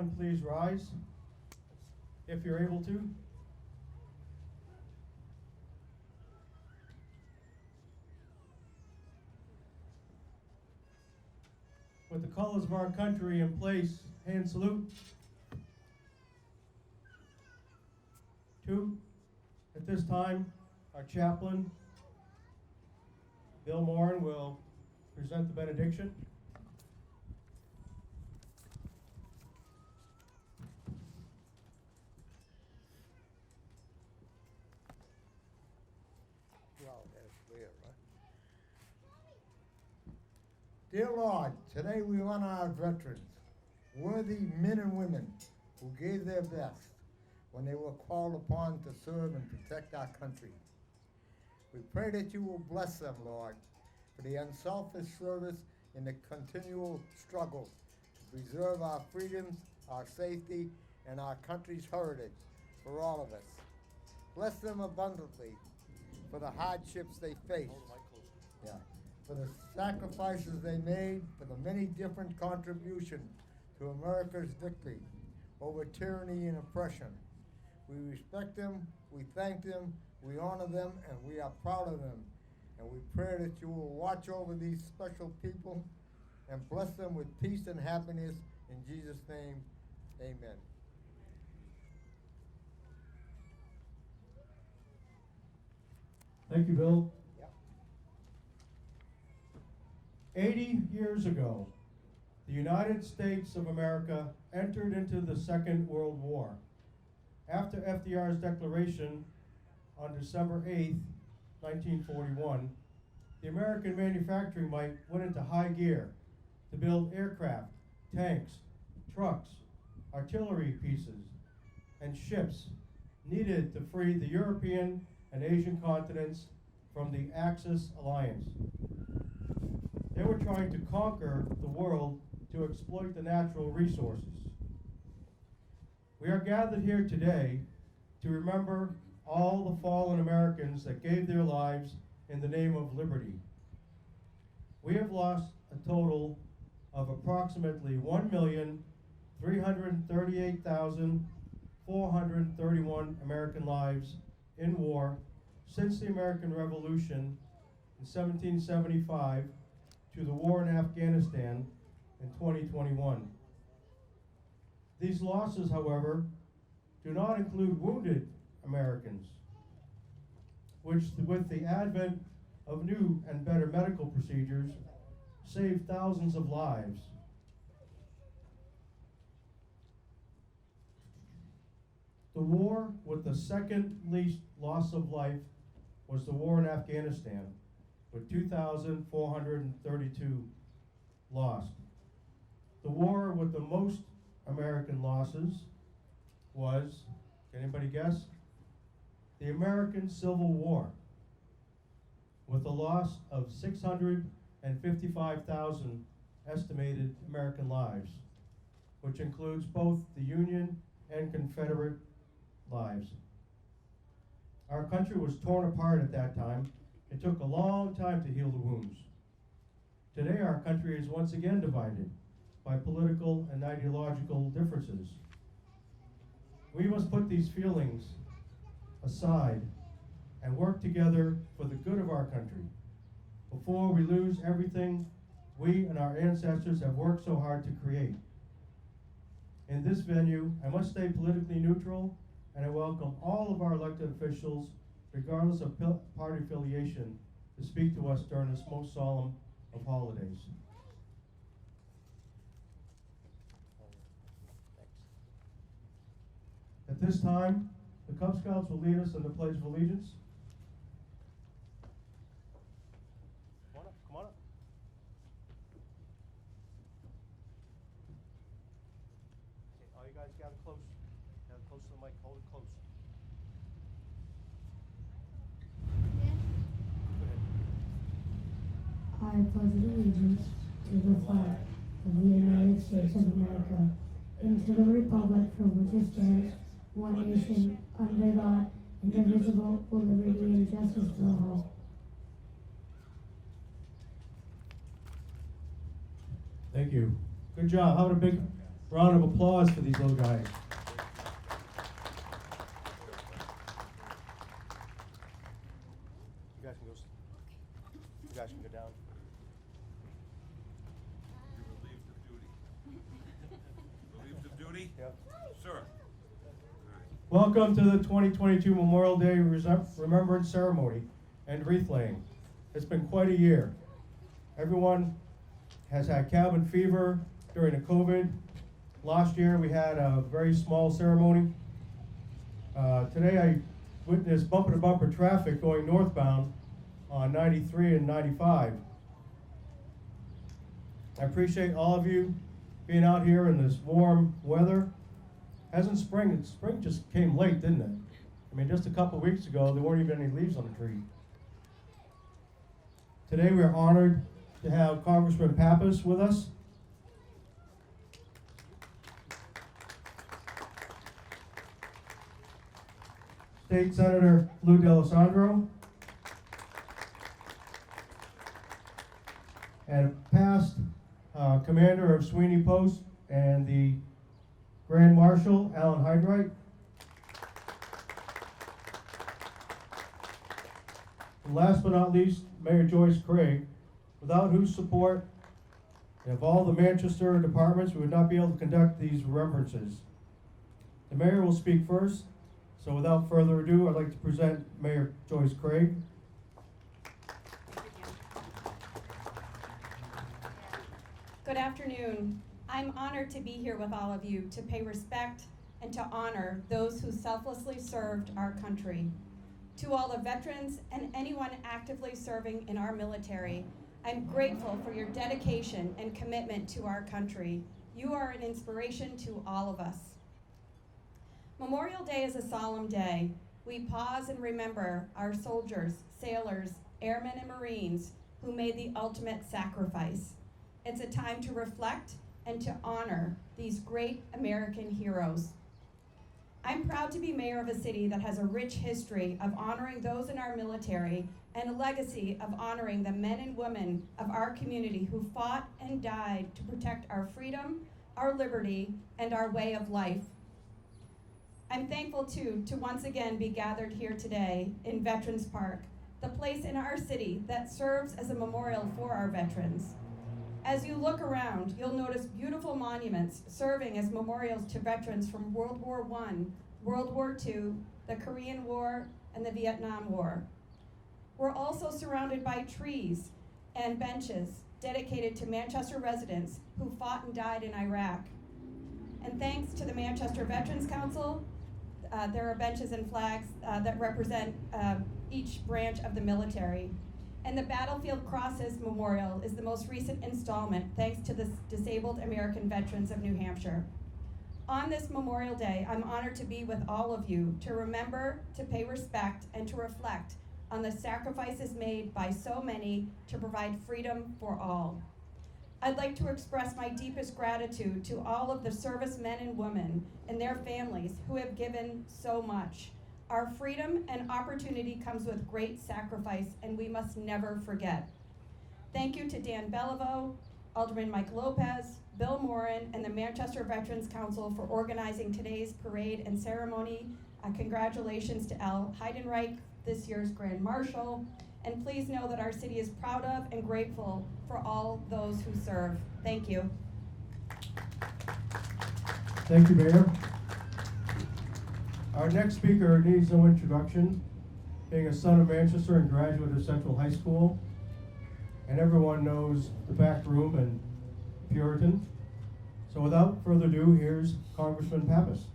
time, please rise, if you're able to. With the colors of our country in place, hand salute. 2. At this time, our chaplain, Bill Morin, will present the benediction. Well, that's clear, right? Dear Lord, today we honor our veterans, worthy men and women who gave their best when they were called upon to serve and protect our country. We pray that you will bless them, Lord, for the unselfish service and the continual struggle to preserve our freedoms, our safety, and our country's heritage for all of us. Bless them abundantly for the hardships they faced. For the sacrifices they made, for the many different contributions to America's victory over tyranny and oppression. We respect them, we thank them, we honor them, and we are proud of them. And we pray that you will watch over these special people and bless them with peace and happiness. In Jesus' name, amen. Thank you, Bill. Yep. 80 years ago, the United States of America entered into the Second World War. After FDR's declaration on December 8th, 1941, the American manufacturing might went into high gear to build aircraft, tanks, trucks, artillery pieces, and ships needed to free the European and Asian continents from the Axis alliance. They were trying to conquer the world to exploit the natural resources. We are gathered here today to remember all the fallen Americans that gave their lives in the name of liberty. We have lost a total of approximately 1,338,431 American lives in war since the American Revolution in 1775 to the war in Afghanistan in 2021. These losses, however, do not include wounded Americans, which with the advent of new and better medical procedures saved thousands of lives. The war with the second least loss of life was the war in Afghanistan, with 2,432 lost. The war with the most American losses was, can anybody guess? The American Civil War, with a loss of 655,000 estimated American lives, which includes both the Union and Confederate lives. Our country was torn apart at that time. It took a long time to heal the wounds. Today, our country is once again divided by political and ideological differences. We must put these feelings aside and work together for the good of our country before we lose everything we and our ancestors have worked so hard to create. In this venue, I must stay politically neutral, and I welcome all of our elected officials, regardless of party affiliation, to speak to us during this most solemn of holidays. At this time, the Cub Scouts will lead us in the Pledge of Allegiance. Come on up, come on up. Okay, all you guys gather close. Gather close to the mic, hold it close. I pledge allegiance to the flag of the United States of America and to the republic for which it stands, one nation, under God, indivisible, with liberty and justice for all. Thank you. Good job. How about a big Round of applause for these little guys. You guys can go down. Relieved of duty? Yep. Sir. Welcome to the 2022 Memorial Day Remembrance Ceremony and wreath laying. It's been quite a year. Everyone has had cabin fever during the COVID. Last year we had a very small ceremony. Today I witnessed bumper-to-bumper traffic going northbound on 93 and 95. I appreciate all of you being out here in this warm weather. Spring just came late, didn't it? I mean, just a couple weeks ago, there weren't even any leaves on the tree. Today, we're honored to have Congressman Pappas with us. State Senator Lou D'Alessandro. And past commander of Sweeney Post and the Grand Marshal, Heinrich. And last but not least, Mayor Joyce Craig, without whose support of all the Manchester departments, we would not be able to conduct these remembrances. The mayor will speak first, so without further ado, I'd like to present Mayor Joyce Craig. Good afternoon. I'm honored to be here with all of you to pay respect and to honor those who selflessly served our country. To all the veterans and anyone actively serving in our military, I'm grateful for your dedication and commitment to our country. You are an inspiration to all of us. Memorial Day is a solemn day. We pause and remember our soldiers, sailors, airmen, and Marines who made the ultimate sacrifice. It's a time to reflect and to honor these great American heroes. I'm proud to be mayor of a city that has a rich history of honoring those in our military and a legacy of honoring the men and women of our community who fought and died to protect our freedom, our liberty, and our way of life. I'm thankful too to once again be gathered here today in Veterans Park, the place in our city that serves as a memorial for our veterans. As you look around, you'll notice beautiful monuments serving as memorials to veterans from World War I, World War II, the Korean War, and the Vietnam War. We're also surrounded by trees and benches dedicated to Manchester residents who fought and died in Iraq. And thanks to the Manchester Veterans Council, there are benches and flags that represent each branch of the military. And the Battlefield Crosses Memorial is the most recent installment thanks to the Disabled American Veterans of New Hampshire. On this Memorial Day, I'm honored to be with all of you to remember, to pay respect, and to reflect on the sacrifices made by so many to provide freedom for all. I'd like to express my deepest gratitude to all of the servicemen and women and their families who have given so much. Our freedom and opportunity comes with great sacrifice, and we must never forget. Thank you to Dan Beliveau, Alderman Mike Lopez, Bill Moran, and the Manchester Veterans Council for organizing today's parade and ceremony. Congratulations to Al Heinrich, this year's Grand Marshal. And please know that our city is proud of and grateful for all those who serve. Thank you. Thank you, Mayor. Our next speaker needs no introduction, being a son of Manchester and graduate of Central High School, and everyone knows the back room and Puritan. So without further ado, here's Congressman Pappas.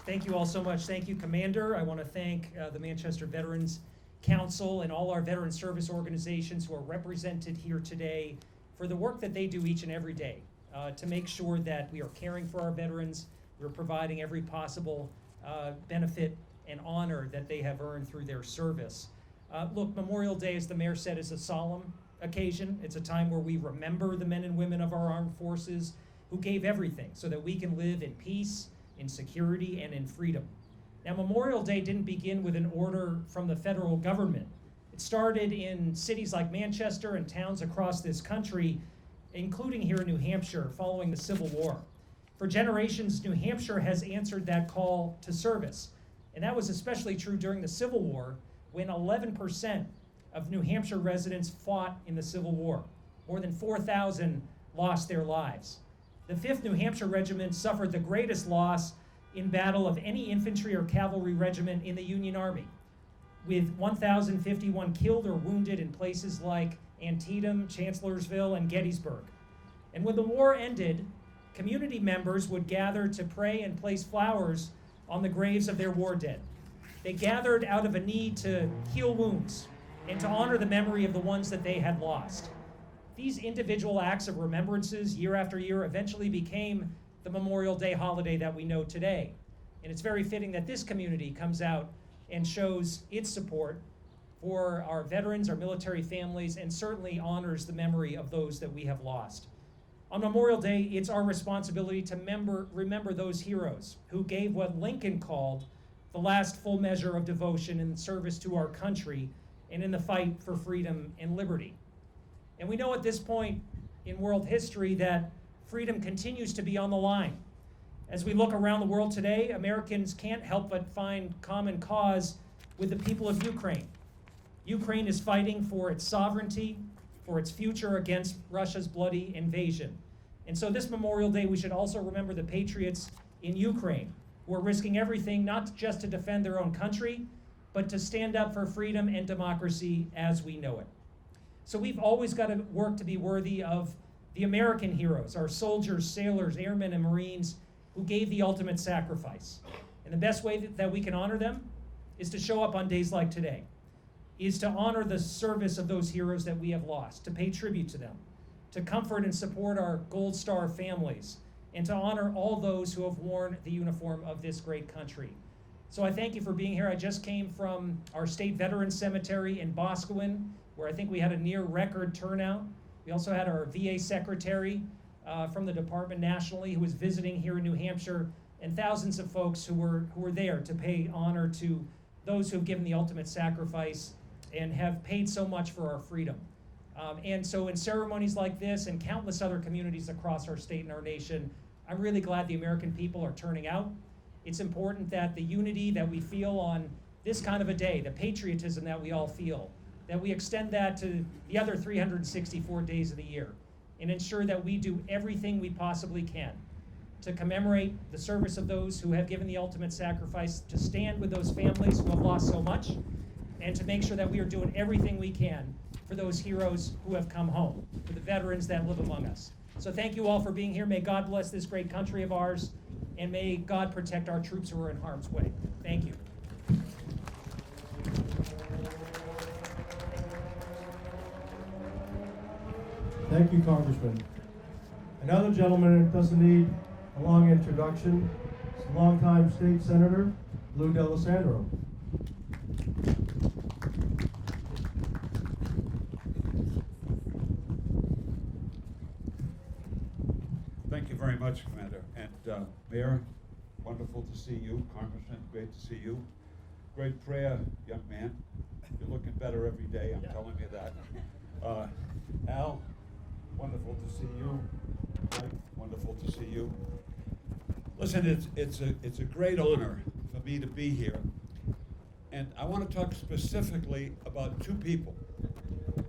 Thank you all so much. Thank you, Commander. I want to thank the Manchester Veterans Council and all our veteran service organizations who are represented here today for the work that they do each and every day to make sure that we are caring for our veterans, we're providing every possible benefit and honor that they have earned through their service. Look, Memorial Day, as the mayor said, is a solemn occasion. It's a time where we remember the men and women of our armed forces who gave everything so that we can live in peace, in security, and in freedom. Now, Memorial Day didn't begin with an order from the federal government. It started in cities like Manchester and towns across this country including here in New Hampshire following the Civil War. For generations, New Hampshire has answered that call to service. And that was especially true during the Civil War, when 11% of New Hampshire residents fought in the Civil War. More than 4,000 lost their lives. The 5th New Hampshire Regiment suffered the greatest loss in battle of any infantry or cavalry regiment in the Union Army, with 1,051 killed or wounded in places like Antietam, Chancellorsville, and Gettysburg. And when the war ended, community members would gather to pray and place flowers on the graves of their war dead. They gathered out of a need to heal wounds and to honor the memory of the ones that they had lost. These individual acts of remembrances year after year eventually became the Memorial Day holiday that we know today. And it's very fitting that this community comes out and shows its support for our veterans, our military families, and certainly honors the memory of those that we have lost. On Memorial Day, it's our responsibility to remember those heroes who gave what Lincoln called the last full measure of devotion in service to our country and in the fight for freedom and liberty. And we know at this point in world history that freedom continues to be on the line. As we look around the world today, Americans can't help but find common cause with the people of Ukraine. Ukraine is fighting for its sovereignty, for its future against Russia's bloody invasion. And so this Memorial Day, we should also remember the patriots in Ukraine who are risking everything, not just to defend their own country, but to stand up for freedom and democracy as we know it. So we've always got to work to be worthy of the American heroes, our soldiers, sailors, airmen, and Marines who gave the ultimate sacrifice. And the best way that we can honor them is to show up on days like today, is to honor the service of those heroes that we have lost, to pay tribute to them, to comfort and support our Gold Star families, and to honor all those who have worn the uniform of this great country. So I thank you for being here. I just came from our State Veterans Cemetery in Boscawen, where I think we had a near record turnout. We also had our VA secretary from the department nationally who was visiting here in New Hampshire, and thousands of folks who were there to pay honor to those who have given the ultimate sacrifice and have paid so much for our freedom. And so in ceremonies like this and countless other communities across our state and our nation, I'm really glad the American people are turning out. It's important that the unity that we feel on this kind of a day, the patriotism that we all feel, that we extend that to the other 364 days of the year and ensure that we do everything we possibly can to commemorate the service of those who have given the ultimate sacrifice, to stand with those families who have lost so much, and to make sure that we are doing everything we can for those heroes who have come home, for the veterans that live among us. So thank you all for being here. May God bless this great country of ours, and may God protect our troops who are in harm's way. Thank you. Thank you, Congressman. Another gentleman that doesn't need a long introduction is longtime state senator Lou D'Alessandro. Thank you very much, Commander. And Mayor, wonderful to see you. Congressman, great to see you. Great prayer, young man. You're looking better every day, I'm telling you that. Al, wonderful to see you. Mike, wonderful to see you. Listen, it's a great honor for me to be here. And I want to talk specifically about two people.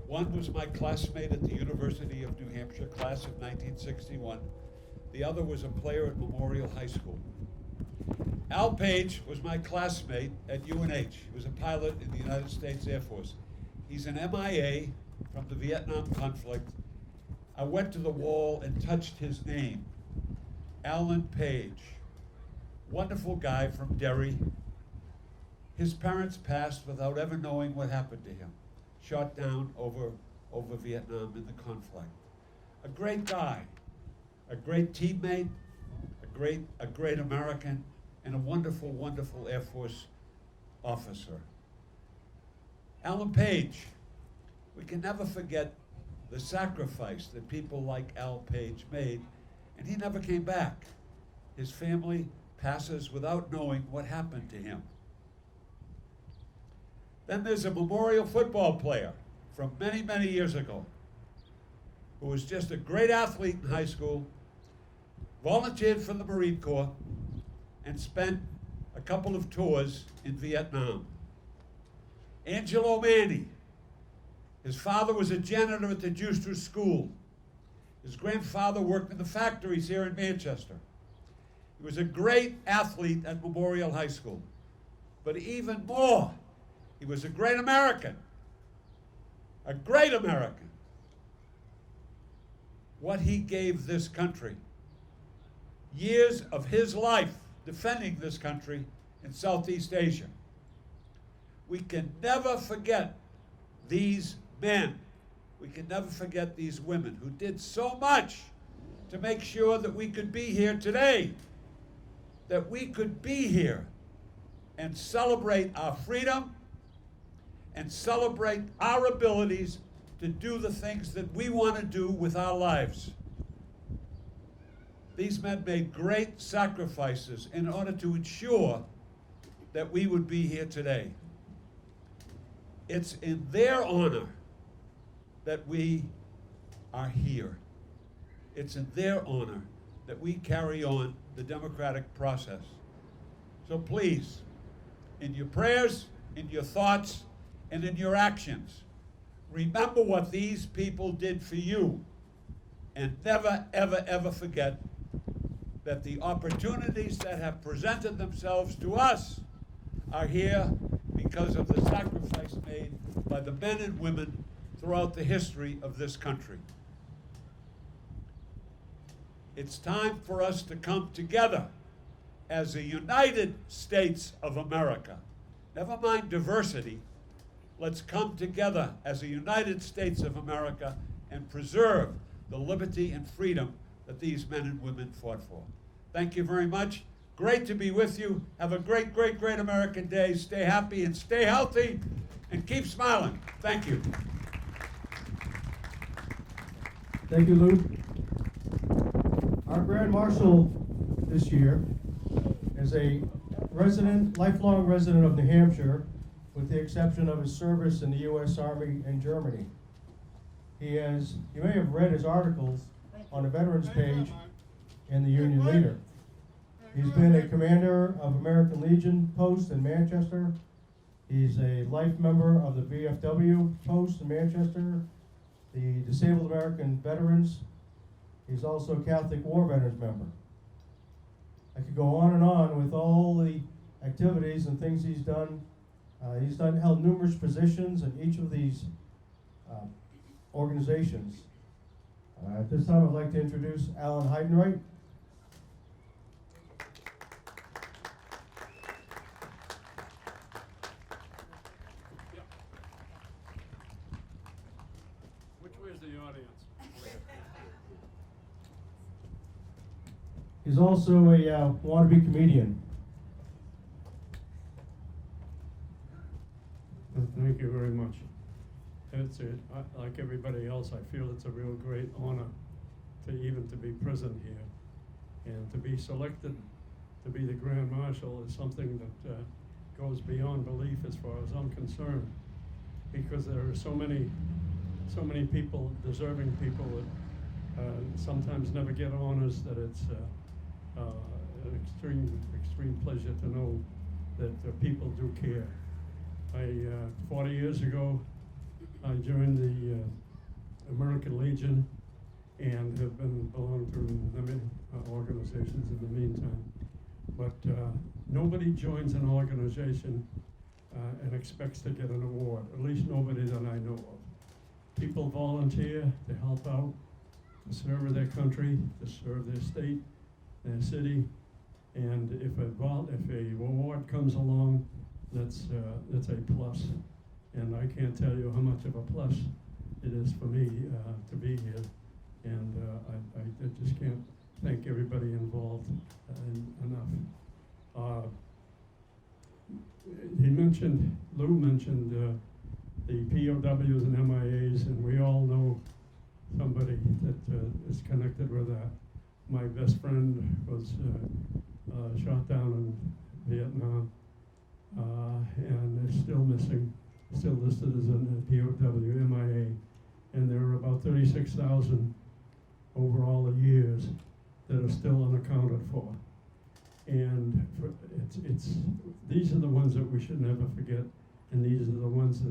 One was my classmate at the University of New Hampshire, class of 1961. The other was a player at Memorial High School. Al Page was my classmate at UNH. He was a pilot in the United States Air Force. He's an MIA from the Vietnam conflict. I went to the wall and touched his name, Alan Page. Wonderful guy from Derry. His parents passed without ever knowing what happened to him. Shot down over Vietnam in the conflict. A great guy, a great teammate, a great American, and a wonderful, wonderful Air Force officer. Alan Page, we can never forget the sacrifice that people like Al Page made, and he never came back. His family passes without knowing what happened to him. Then there's a Memorial football player from many, many years ago. who was just a great athlete in high school, volunteered for the Marine Corps, and spent a couple of tours in Vietnam. Angelo Manny, his father was a janitor at the Juster School. His grandfather worked in the factories here in Manchester. He was a great athlete at Memorial High School. But even more, he was a great American. A great American. What he gave this country. Years of his life defending this country in Southeast Asia. We can never forget these men. We can never forget these women who did so much to make sure that we could be here today, that we could be here and celebrate our freedom and celebrate our abilities to do the things that we want to do with our lives. These men made great sacrifices in order to ensure that we would be here today. It's in their honor that we are here. It's in their honor that we carry on the democratic process. So please, in your prayers, in your thoughts, and in your actions, remember what these people did for you, and never, ever, ever forget that the opportunities that have presented themselves to us are here because of the sacrifice made by the men and women throughout the history of this country. It's time for us to come together as a United States of America. Never mind diversity. Let's come together as a United States of America and preserve the liberty and freedom that these men and women fought for. Thank you very much. Great to be with you. Have a great, great, great American Day. Stay happy and stay healthy and keep smiling. Thank you. Thank you, Lou. Our Grand Marshal this year is a lifelong resident of New Hampshire, with the exception of his service in the U.S. Army in Germany. You may have read his articles on the Veterans page in the Union Leader. He's been a commander of American Legion post in Manchester. He's a life member of the VFW post in Manchester, the Disabled American Veterans. He's also a Catholic War Veterans member. I could go on and on with all the activities and things he's done. Held numerous positions in each of these organizations. At this time, I'd like to introduce Alan Heinrich. Which way is the audience? He's also a wannabe comedian. Thank you very much. Like everybody else, I feel it's a real great honor to be present here, and to be selected to be the Grand Marshal is something that goes beyond belief as far as I'm concerned, because there are so many people, deserving people, that sometimes never get honors. That it's an extreme pleasure to know that people do care. 40 years ago, I joined the American Legion and have belonged to many organizations in the meantime. But nobody joins an organization and expects to get an award, at least nobody that I know of. People volunteer to help out, to serve their country, to serve their state, their city, and if a award comes along, that's a plus, and I can't tell you how much of a plus it is for me to be here, and I just can't thank everybody involved enough. Lou mentioned the POWs and MIAs, and we all know somebody that is connected with that. My best friend was shot down in Vietnam, and is still missing, still listed as a POW, MIA, and there are about 36,000 over all the years that are still unaccounted for. And these are the ones that we should never forget, and these are the ones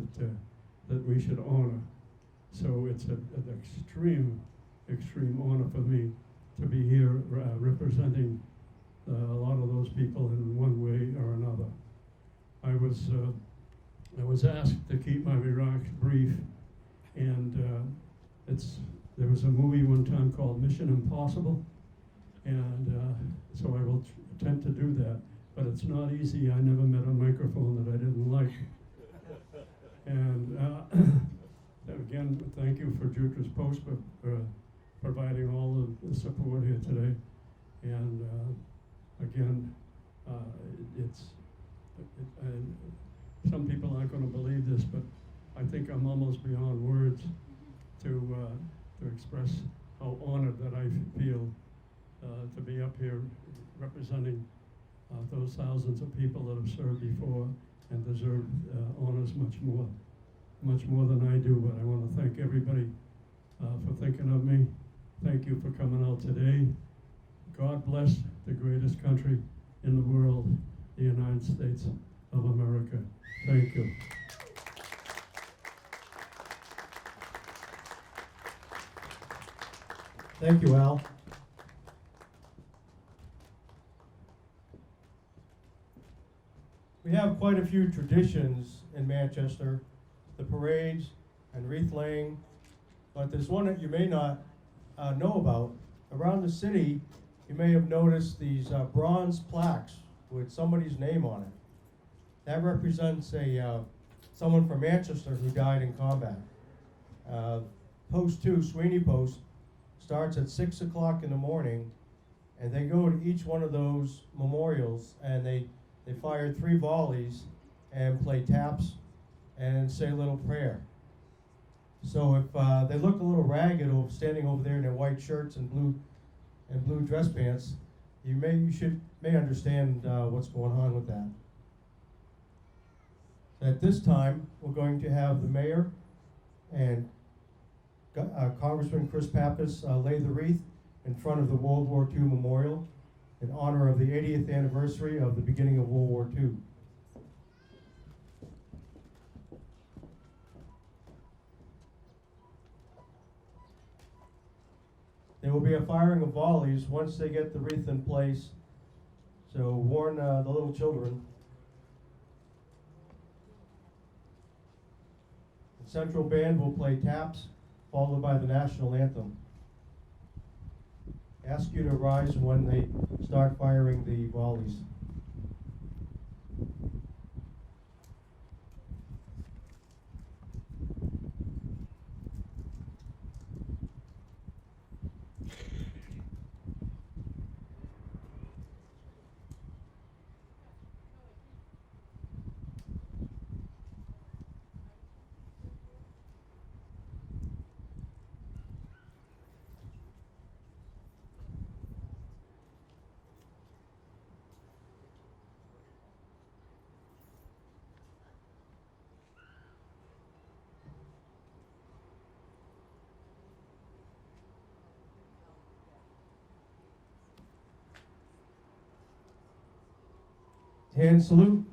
that we should honor. So it's an extreme honor for me to be here representing a lot of those people in one way or another. I was asked to keep my remarks brief, and there was a movie one time called Mission Impossible, and so I will attempt to do that, but it's not easy. I never met a microphone that I didn't like. And again, thank you for Jutra's Post for providing all of the support here today. And again, some people aren't going to believe this, but I think I'm almost beyond words to express how honored that I feel to be up here representing those thousands of people that have served before and deserve honors much more than I do. But I want to thank everybody for thinking of me. Thank you for coming out today. God bless the greatest country in the world, the United States of America. Thank you. Thank you, Al. We have quite a few traditions in Manchester, the parades and wreath laying, but there's one that you may not know about. Around the city, you may have noticed these bronze plaques with somebody's name on it. That represents someone from Manchester who died in combat. Post 2, Sweeney Post, starts at 6 o'clock in the morning, and they go to each one of those memorials, and they fire 3 volleys and play taps and say a little prayer. So if they look a little ragged standing over there in their white shirts and blue dress pants, you may understand what's going on with that. At this time, we're going to have the mayor and Congressman Pappas lay the wreath in front of the World War II Memorial in honor of the 80th anniversary of the beginning of World War II. There will be a firing of volleys once they get the wreath in place, so warn the little children. The Central Band will play taps, followed by the national anthem. Ask you to rise when they start firing the volleys. Hand salute.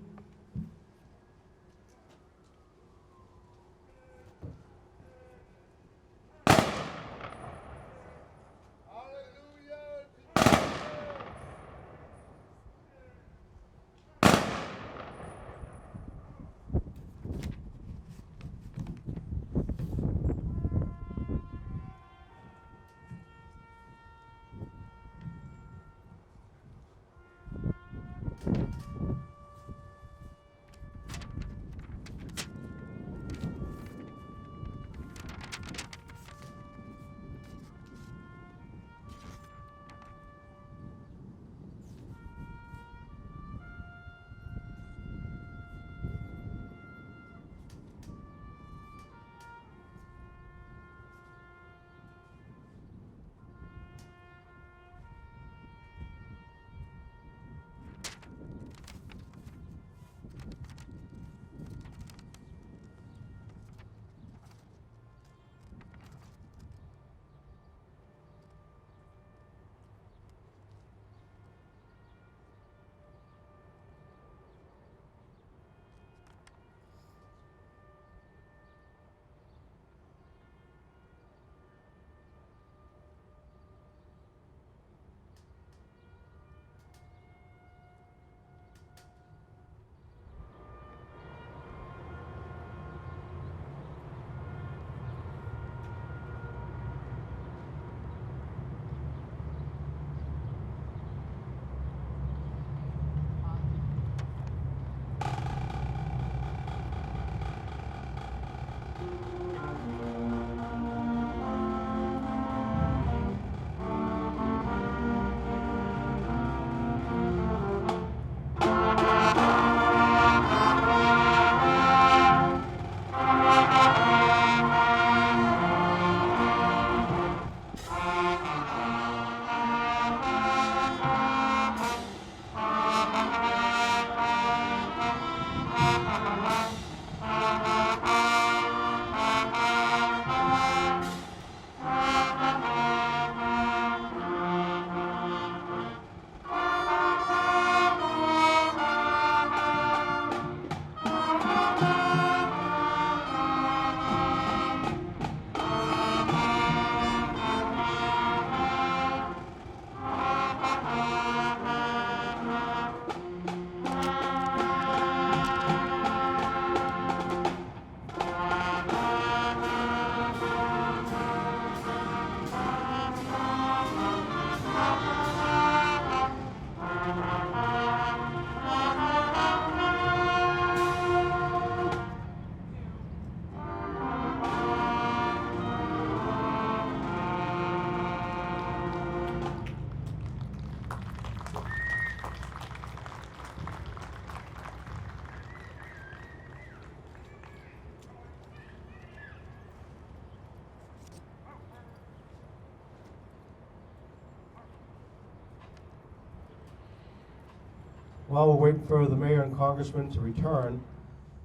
while we're waiting for the mayor and congressman to return,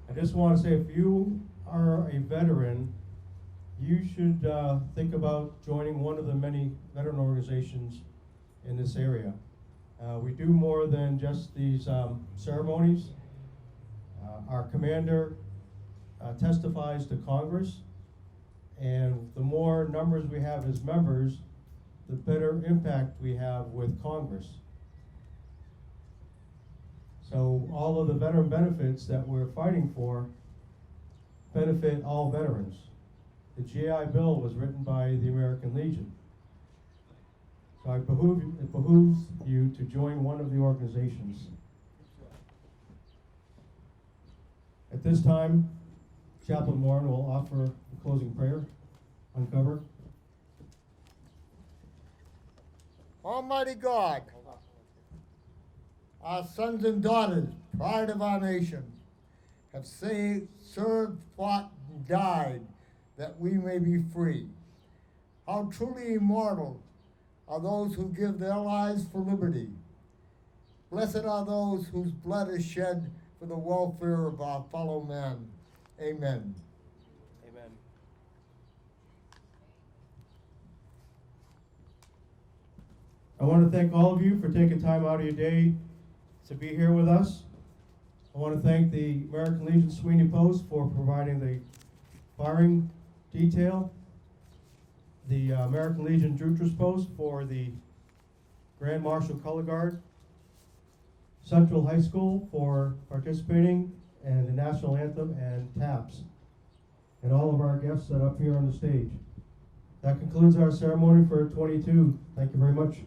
I just want to say if you are a veteran, you should think about joining one of the many veteran organizations in this area. We do more than just these ceremonies. Our commander testifies to Congress, and the more numbers we have as members, the better impact we have with Congress. So all of the veteran benefits that we're fighting for benefit all veterans. The GI Bill was written by the American Legion. So it behooves you to join one of the organizations. At this time, Chaplain Warren will offer the closing prayer. Uncover. Almighty God, our sons and daughters, pride of our nation, have served, fought, and died that we may be free. How truly immortal are those who give their lives for liberty. Blessed are those whose blood is shed for the welfare of our fellow men. Amen. Amen. I want to thank all of you for taking time out of your day to be here with us. I want to thank the American Legion Sweeney Post for providing the firing detail, the American Legion Jutras Post for the Grand Marshal Color Guard, Central High School for participating in the National Anthem and taps, and all of our guests that are up here on the stage. That concludes our ceremony for 22. Thank you very much.